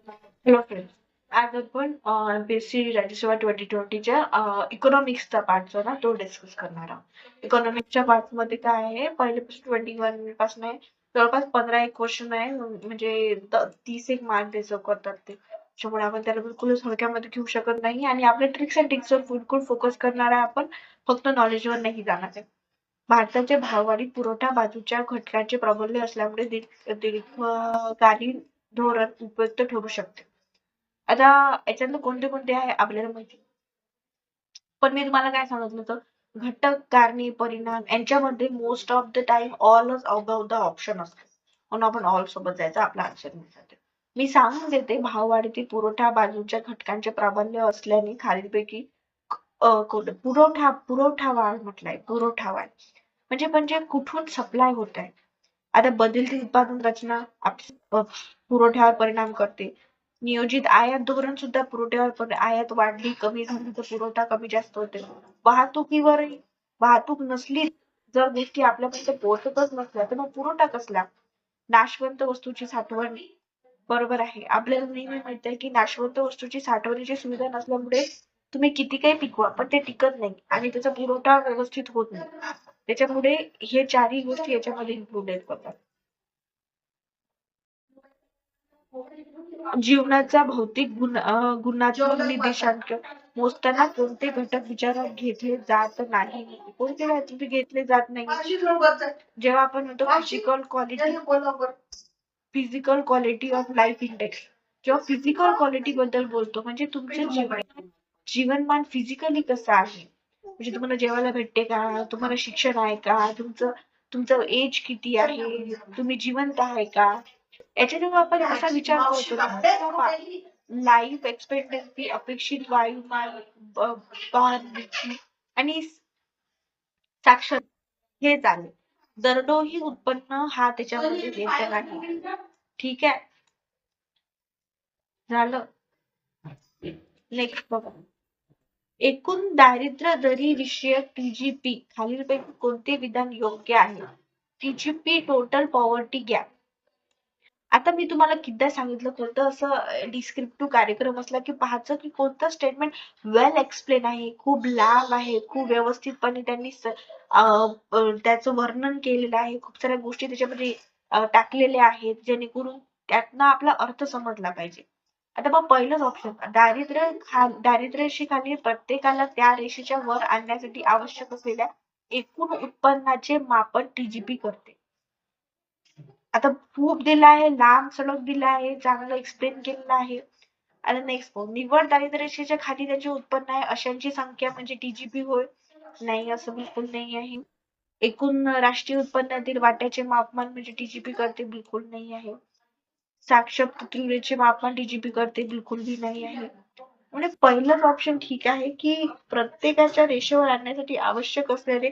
Hello friends. आज आपण MPSC राज्यसेवा 2020च्या इकॉनॉमिक्सचा part जो ना तो डिस्कस करणार आहोत. इकॉनॉमिक्सच्या पार्ट मध्ये काय आहे, पहिल्यापासून 21 पासून आहे, जवळपास 15 एक क्वेश्चन आहे, म्हणजे 30 एक मार्क डिझर्व करतात ते. त्यामुळे आपण त्याला बिलकुलच हलक्यामध्ये घेऊ शकत नाही आणि आपल्या ट्रिक्स अँड टिप्सवर बिलकुल फोकस करणार आहे आपण, फक्त नॉलेजवर नाही जाणार आहे. भारताच्या भाववाढीत पुरवठा बाजूच्या घटकांचे प्राबल्य असल्यामुळे दीर्घकालीन धोरण उपयुक्त ठरू शकते. आता याच्यातलं कोणते कोणते आहे आपल्याला माहिती, पण मी तुम्हाला काय सांगितलं होतं, घटक, कारणे, परिणाम यांच्यामध्ये मोस्ट ऑफ द टाइम ऑलच अबाउट द ऑप्शन असतो, म्हणून आपण ऑल सोबत जायचं आपला आन्सर मिळतात. मी सांगून देते, भाववाढीतील पुरवठा बाजूच्या घटकांचे प्राबल्य असल्याने खालीलपैकी पुरवठा वाढ म्हटलाय, पुरवठा वाढ म्हणजे म्हणजे कुठून सप्लाय होत आहे. आता बदलती उत्पादन रचना पुरवठ्यावर परिणाम करते. नियोजित आयात धोरण सुद्धा पुरवठ्यावर आयात वाढली कमी झाली तर पुरवठा कमी जास्त होते. वाहतुकीवरही, वाहतूक नसली जर गोष्टी आपल्यापर्यंत पोहोचतच नसल्या तर मग पुरवठा कसला. नाशवंत वस्तूची साठवण, बरोबर आहे, आपल्याला नेहमी माहित आहे की नाशवंत वस्तूची साठवणीची सुविधा नसल्यामुळे तुम्ही किती काही पिकवा पण ते टिकत नाही आणि त्याचा पुरवठा व्यवस्थित होत नाही. त्याच्यामुळे हे चारही गोष्टी याच्यामध्ये इन्क्लुडेड करतात. जीवनाचा भौतिक गुणात्मक निर्देशांक मोजताना कोणते घटक विचारात घेतले जात नाही. कोणते घटक घेतले जात नाही, जेव्हा आपण म्हणतो physical quality of life index, जेव्हा फिजिकल क्वालिटी बद्दल बोलतो म्हणजे तुमचं जीवनमान फिजिकली कसं आहे, म्हणजे तुम्हाला जेवायला भेटते का, तुम्हाला शिक्षण आहे का, तुमचं तुमचं एज किती आहे, तुम्ही जिवंत आहे का, याच्या जेव्हा आपण असा विचार करतो, लाईफ एक्सपेक्टन्सी, अपेक्षित वायुमान, आणि साक्षर हे झाले. दरडोई उत्पन्न हा त्याच्यामध्ये येत नाही. ठीक आहे, झालं. नेक्स्ट बघा, एकूण दारिद्र्य दरी विषयक टीजीपी खालीलपैकी कोणते विधान योग्य आहे. TGP total poverty gap. आता मी तुम्हाला कितीदा सांगितलं, कोणतं असं डिस्क्रिप्टिव्ह कार्यक्रम असला की पाहायचं की कोणतं स्टेटमेंट वेल एक्सप्लेन आहे, खूप लांब आहे, खूप व्यवस्थितपणे त्यांनी त्याचं वर्णन केलेलं आहे, खूप साऱ्या गोष्टी त्याच्यामध्ये टाकलेल्या आहेत जेणेकरून त्यातनं आपला अर्थ समजला पाहिजे. आता मग पहिलंच ऑप्शन, दारिद्र्य रेषेखाली प्रत्येकाला त्या रेषेच्या वर आणण्यासाठी आवश्यक असलेल्या एकूण उत्पन्नाचे मापन टीजीपी करते. आता खूप दिलं आहे, लांब सडक दिलं आहे, चांगलं एक्सप्लेन केलेलं आहे. आणि नेक्स्ट, निव्वळ दारिद्र्य रेषेच्या खाली त्याचे उत्पन्न आहे अशांची संख्या म्हणजे टीजीपी होय. नाही, असं बिलकुल नाही आहे. एकूण राष्ट्रीय उत्पन्नातील वाट्याचे मापमान म्हणजे टीजीपी करते, बिलकुल नाही आहे. साक्षर तुलनेचे मापन टीजीपी करते, बिलकुल भी नाही आहे. म्हणजे पहिलंच ऑप्शन ठीक आहे की प्रत्येकाच्या रेषेवर आणण्यासाठी आवश्यक असलेले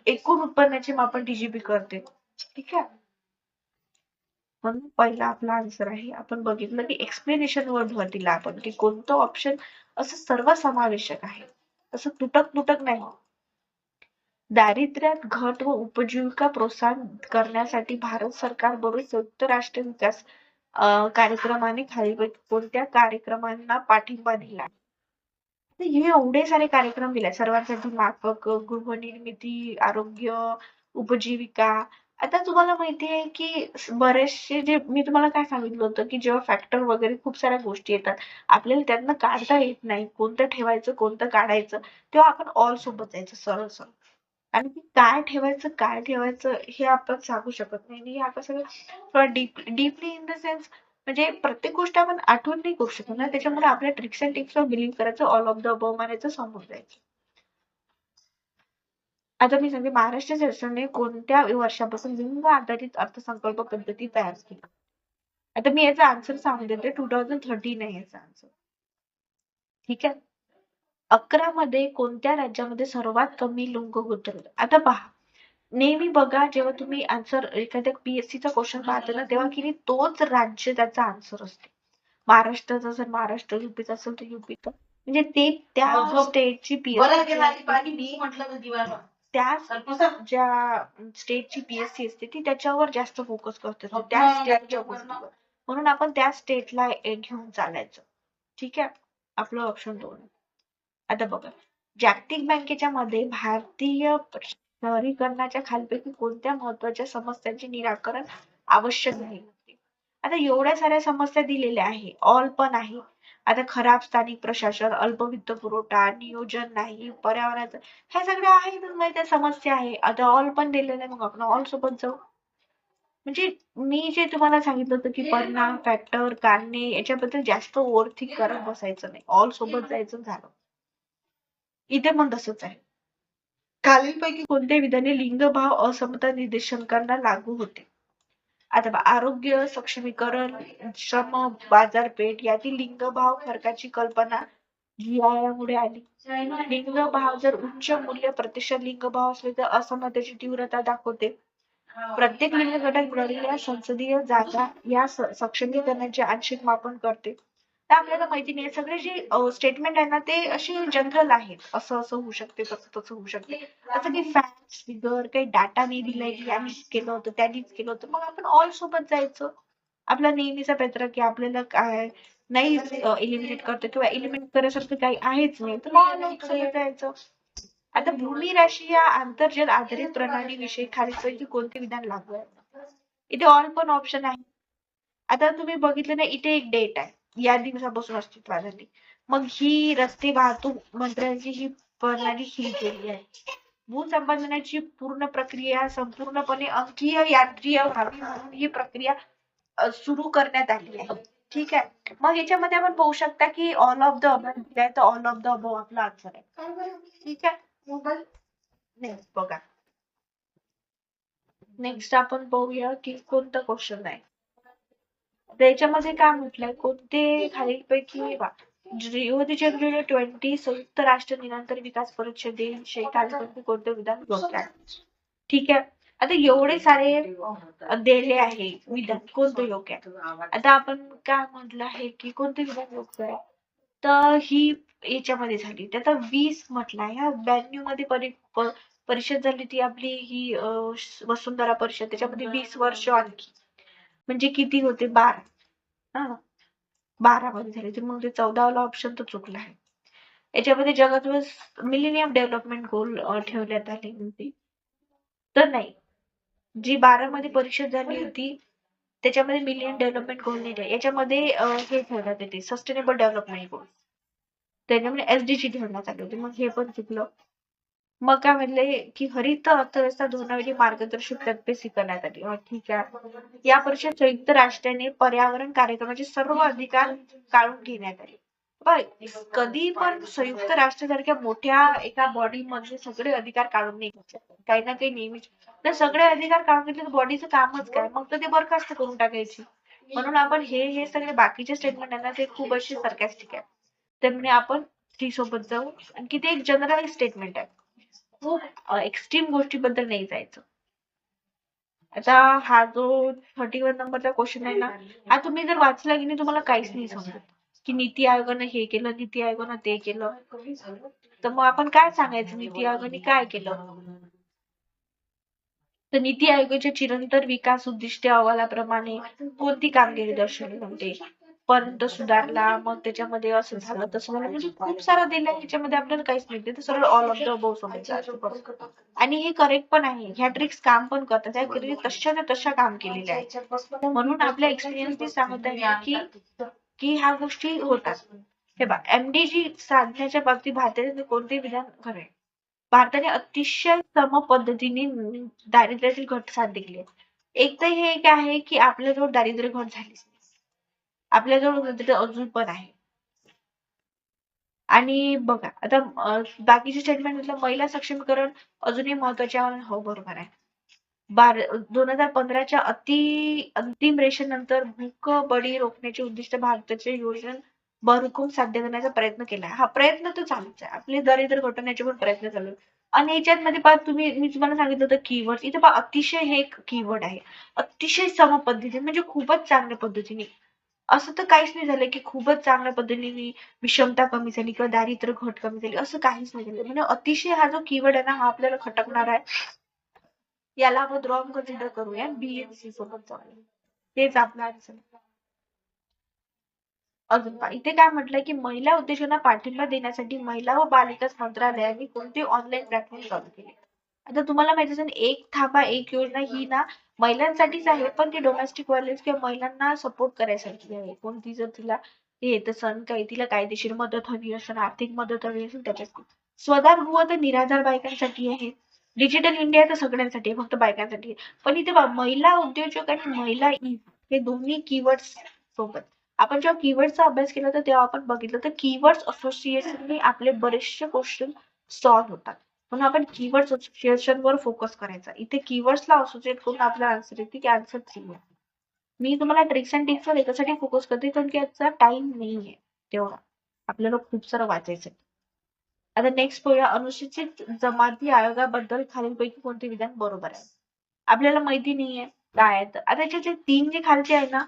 एकूण उत्पन्नाचे मापन टीजीपी करते. ठीक आहे, म्हणून पहिला आपला आन्सर आहे. आपण बघितलं की एक्सप्लेनेशन वर भर दिला आपण की कोणतं ऑप्शन असं सर्वसमावेशक आहे, असं तुटक तुटक नाही. दारिद्र्यात घट व उपजीविका प्रोत्साहन करण्यासाठी भारत सरकार बरोबर संयुक्त राष्ट्र विकास कार्यक्रमाने खालीलपैकी कोणत्या कार्यक्रमांना पाठिंबा दिला. हे एवढे सारे कार्यक्रम दिले सर्वांसाठी, माफक, गृहनिर्मिती, आरोग्य, उपजीविका. आता तुम्हाला माहिती आहे की बरेचसे जे मी तुम्हाला काय सांगितलं होतं की जेव्हा फॅक्टर वगैरे खूप साऱ्या गोष्टी येतात, आपल्याला त्यातनं काढता येत नाही, कोणतं ठेवायचं कोणतं काढायचं, तेव्हा आपण ऑल सोबत जायचं सरळ सरळ. आणि काय ठेवायचं हे आपण सांगू शकत नाही. आणि आपण सगळं थोडं डीपली इन द सेन्स, म्हणजे प्रत्येक गोष्ट आपण आठवण नाही करू शकत ना, त्याच्यामुळे आपल्या ट्रिक्स अँड टिप्सवर बिलीव्ह करायचं, ऑल ऑफ द अबव मारायचं, समोर जायचं. आता मी सांगते, महाराष्ट्र शासनाने कोणत्या वर्षापासून लिंग आधारित अर्थसंकल्प पद्धती तयार केली. आता मी याचा आन्सर सांगून देते, 2013 आहे याचा आन्सर. ठीक आहे. 11 मध्ये कोणत्या राज्यामध्ये सर्वात कमी लिंग गुंतवणूक. आता पहा, नेहमी बघा जेव्हा तुम्ही आन्सर एखाद्या पीएससीचा क्वेश्चन पाहता ना, तेव्हा की तोच राज्य त्याचा आन्सर असते. महाराष्ट्राचा जर महाराष्ट्र, युपीचा असेल तर युपीचा, म्हणजे ते त्या स्टेटची पीएससी, त्या ज्या स्टेटची पीएससी असते ती त्याच्यावर जास्त फोकस करते, त्या स्टेटच्या गोष्टीवर. म्हणून आपण त्या स्टेटला घेऊन चालायचं. ठीक आहे, आपलं ऑप्शन 2. आता बघा, जागतिक बँकेच्या मध्ये भारतीय शहरीकरणाच्या खालीलपैकी कोणत्या महत्वाच्या समस्यांचे निराकरण आवश्यक आहे. आता एवढ्या साऱ्या समस्या दिलेल्या आहे, ऑल पण आहे. आता खराब स्थानिक प्रशासन, अल्प वित्त पुरवठा, नियोजन नाही, पर्यावरणाचं, ह्या सगळ्या आहेत त्या समस्या आहे. आता ऑल पण दिलेलं आहे, मग आपण ऑल सोबत जाऊ. म्हणजे मी जे तुम्हाला सांगितलं होतं की परिणाम, फॅक्टर, कारणे याच्याबद्दल जास्त ओव्हरथिंक करत बसायचं नाही, ऑल सोबत जायचं झालं. इथे पण तसंच आहे. खालीलपैकी कोणत्या विधाने लिंगभाव असमता निर्देशांकांना लागू होते. आता आरोग्य सक्षमीकरण, श्रम बाजारपेठ यातील लिंगभाव फरकाची कल्पना मुळे आली. लिंगभाव जर उच्च मूल्य प्रतिशत लिंगभाव असले तर असमतेची तीव्रता दाखवते. प्रत्येक लिंग घटक मिळालेल्या संसदीय जागा या सक्षमीकरणाचे आंशिक मापन करते. तर आपल्याला माहिती नाही, सगळे जे स्टेटमेंट आहे ना ते असे जनरल आहेत. असं असं होऊ शकते, तसं तसं होऊ शकते. असं काही फॅक्ट्स फिगर काही डाटा नाही दिलाय की यांनीच केलं होतं त्यांनीच केलं होतं, मग आपण ऑल सोबत जायचं. आपला नेहमीचा पेत्र की आपल्याला काय नाही एलिमिनेट करतो किंवा एलिमिनेट करायसारखं काही आहेच नाही, तर मग ऑल सोबत जायचं. आता भूमी राशी या आंतर्जल आधारित प्रणालीविषयी खालीलपैकी कोणते विधान लागू आहे. इथे ऑल पण ऑप्शन आहे. आता तुम्ही बघितलं ना, इथे एक डेट आहे, या दिवसापासून अस्तित्वात आली. मग ही रस्ते वाहतूक मंत्र्यांची ही प्रणाली सुरू केली आहे. भूसंपादनाची पूर्ण प्रक्रिया संपूर्णपणे अंकीय यांत्रिक व्हावी म्हणून ही प्रक्रिया सुरू करण्यात आली आहे. ठीक आहे, मग याच्यामध्ये आपण पाहू शकता की ऑल ऑफ द अबव दिलाय, तर ऑल ऑफ द अबव आपला आन्सर आहे. ठीक आहे, मोबाईल नेक्स्ट बघा. नेक्स्ट आपण पाहूया की कोणतं क्वेश्चन आहे. त्याच्यामध्ये काय म्हटलंय, कोणते खालीलपैकी रिओ दी जानेरो 20 संयुक्त राष्ट्र निरंतर विकास परिषदेविषयी खालीलपैकी कोणते विधान योग्य आहे. ठीक आहे, आता एवढे सारे दिले आहे विधान, कोणतं योग्य आहे. आता आपण काय म्हटलं आहे की कोणते विधान योग्य आहे, तर ही याच्यामध्ये झाली. त्यात 20 म्हटलाय, ह्या 92 मध्ये परिषद झाली ती आपली ही वसुंधरा परिषद. त्याच्यामध्ये 20 वर्ष आणखी म्हणजे किती होते, 12. हा, 12 मध्ये झाले, तर मग ते 14वाला ऑप्शन तर चुकला आहे. याच्यामध्ये जगात मिलेनियम डेव्हलपमेंट गोल ठेवण्यात आले होते, तर नाही. जी 12 मध्ये परिषद झाली होती त्याच्यामध्ये मिलियन डेव्हलपमेंट गोल नाही आहे. याच्यामध्ये हे ठेवण्यात येते सस्टेनेबल डेव्हलपमेंट गोल, त्याच्यामध्ये एसडीजी ठेवण्यात आले होते, मग हे पण चुकलं. मग काय म्हणले की हरित अर्थव्यवस्था धोरणावरील मार्गदर्शक तत्त्वे स्वीकारण्यात आली. ठीक आहे, या परिषद संयुक्त राष्ट्राने पर्यावरण कार्यक्रमाचे सर्व अधिकार काढून घेण्यात आले. कधी पण संयुक्त राष्ट्रासारख्या मोठ्या एका बॉडी मध्ये सगळे अधिकार काढून नाही घेतले, काही ना काही नेहमीच. तर सगळे अधिकार काढून घेतले तर बॉडीचं कामच काय, मग तर ते बरखास्त करून टाकायची. म्हणून आपण हे सगळे बाकीचे स्टेटमेंट आहे ना ते खूप असे सरकास्टिक आहे. त्यामुळे आपण ती सोबत जाऊ. आणखी ते एक जनरल स्टेटमेंट आहे, खूप एक्स्ट्रीम गोष्टीबद्दल नाही जायचं. आता हा जो 31 नंबरचा क्वेश्चन आहे ना, हा तुम्ही जर वाचला की नाही तुम्हाला काहीच नाही समजत की नीती आयोगानं हे केलं, नीती आयोगानं ते केलं, तर मग आपण काय सांगायचं नीती आयोगाने काय केलं. तर नीती आयोगाच्या चिरंतन विकास उद्दिष्ट अहवालाप्रमाणे कोणती कामगिरी दर्शवली होते. पर्यंत सुधारला, मग त्याच्यामध्ये असं झालं तसं झालं, म्हणजे खूप सारं दिलं याच्यामध्ये आपल्याला काहीच नाही. तर सरळ ऑल ऑफ द अबव समजायचं. आणि हे करेक्ट पण आहे, ह्या ट्रिक्स काम पण करतात, त्या तशाच्या तशा काम केलेल्या आहेत. म्हणून आपल्या एक्सपिरियन्सनी सांगत आहे की की ह्या गोष्टी होतात. हे बघ, एमडीजी साधण्याच्या बाबतीत भारताचे कोणते विधान खरे. भारताने अतिशय सम पद्धतीने दारिद्र्यातील घट साध्य केली आहे. एक तर हे एक आहे की आपल्याजवळ दारिद्र्य घट झालीच नाही, आपल्याजवळ अजून पण आहे. आणि बघा आता बाकीचे स्टेटमेंट म्हटलं, महिला सक्षमीकरण अजूनही महत्वाचे आहे. हो बरोबर आहे. 2015च्या अंतिम रेषेनंतर भूक बळी रोखण्याचे उद्दिष्ट भारताचे योजना भरभरून साध्य करण्याचा प्रयत्न केला. हा प्रयत्न तर चालूच आहे, आपले दारिद्र्य घटवण्याचे पण प्रयत्न चालू आहे. आणि याच्यामध्ये पहा तुम्ही, मी तुम्हाला सांगितलं होतं कीवर्ड, इथे पहा अतिशय हे एक कीवर्ड आहे. अतिशय सम पद्धतीने म्हणजे खूपच चांगल्या पद्धतीने. असं तर काहीच नाही झालं की खूपच चांगल्या पद्धतीने विषमता कमी झाली किंवा दारिद्र्य घट कमी झाली, असं काहीच नाही झालं. म्हणजे अतिशय हा जो कीवर्ड आहे ना, हा आपल्याला खटकणार आहे. याला आपण रॉंग कन्सिडर करूया, बीएमसी सोबत जाऊया, तेच आपलं आन्सर. अजून पहा, इथे काय म्हटलंय की महिला उद्योजकांना पाठिंबा देण्यासाठी महिला व बालविकास मंत्रालयाने कोणते ऑनलाईन प्लॅटफॉर्म चालू केले. आता तुम्हाला माहिती असेल एक थांबा एक योजना ही ना महिलांसाठीच आहे, पण ती डोमेस्टिक व्हायलन्स किंवा महिलांना सपोर्ट करायसाठी आहे. कोणती जर तिला हे येत सण काही तिला कायदेशीर मदत हवी असेल, आर्थिक मदत हवी असेल त्याच्यासाठी. स्वयंभू तर निराधार बायकांसाठी आहे. डिजिटल इंडिया तर सगळ्यांसाठी आहे, फक्त बायकांसाठी आहे. पण इथे महिला उद्योजक आणि महिला हे दोन्ही कीवर्ड्स सोबत आपण जेव्हा कीवर्डचा अभ्यास केला तर तेव्हा आपण बघितलं तर कीवर्ड्स असोसिएशनने आपले बरेचसे क्वेश्चन सॉल्व्ह होतात. म्हणून आपण कीवर्ड्स असोसिएशन वर फोकस करायचा. इथे कीवर्ड्सला असोसिएट करून आपला आन्सर येते की आन्सर 3 आहे. मी तुम्हाला ट्रिक्स अँड टिप्स वर याच्यासाठी फोकस करते कारण की याचा टाइम नाहीये तेवढा. आपल्याला खूप सारं वाचायचंय. आता नेक्स्ट पाहूया अनुसूचित जमाती आयोगाबद्दल खालीलपैकी कोणते विधान बरोबर आहे. आपल्याला माहिती नाहीये काय आहे. आता याचे 3 जे खालचे आहे ना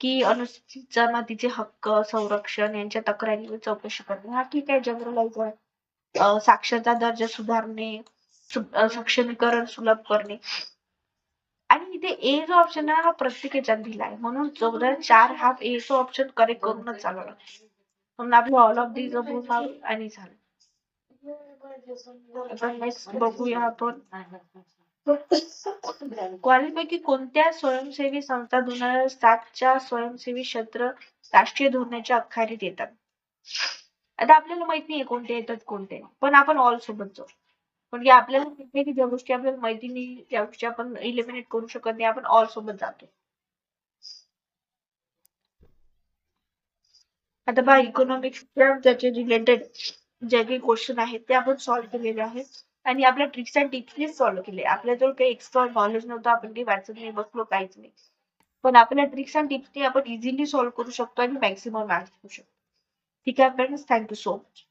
की अनुसूचित जमातीचे हक्क, संरक्षण यांच्या तक्रारीवर चौकशी करणे. हा ठीक आहे जनरलाइज आहे. साक्षरता दर्जा सुधारणे, सक्षमीकरण सुलभ करणे. आणि इथे ए जो ऑप्शन आहे हा प्रत्येक याच्यात दिला आहे. म्हणून 14 हा ए चा ऑप्शन करेक्ट करूनच चालवला. म्हणून आपलं ऑल ऑफ दीज अबोव्ह आणि झालं. आता नेक्स्ट बघूया आपण. खालीलपैकी कोणत्या स्वयंसेवी संस्था 2007च्या स्वयंसेवी क्षेत्र राष्ट्रीय धोरणाच्या अखत्यारीत येतात? आता आपल्याला माहित नाहीये कोणते येतात कोणते, पण आपण ऑल सोबत जाऊ. म्हणजे आपल्याला माहिती की ज्या गोष्टी आपल्याला माहिती नाही, ज्या गोष्टी आपण इलिमिनेट करू शकत नाही, आपण ऑल सोबत जातो. आता पहा इकॉनॉमिक्सच्या ज्याचे रिलेटेड जे काही क्वेश्चन आहेत ते आपण सॉल्व्ह केलेले आहेत. आणि आपल्या ट्रिक्स अँड टिप्सने सॉल्व्ह केले. आपल्याजवळ काही एक्स्ट्रा नॉलेज नव्हतं, आपण काही वाचत नाही बसलो काहीच नाही. पण आपल्या ट्रिक्स अँड टिप्सने आपण इझिली सॉल्व्ह करू शकतो आणि मॅक्सिमम मार्क्स घेऊ शकतो. ठीक आहे फ्रेंड्स, थँक्यू सो मच.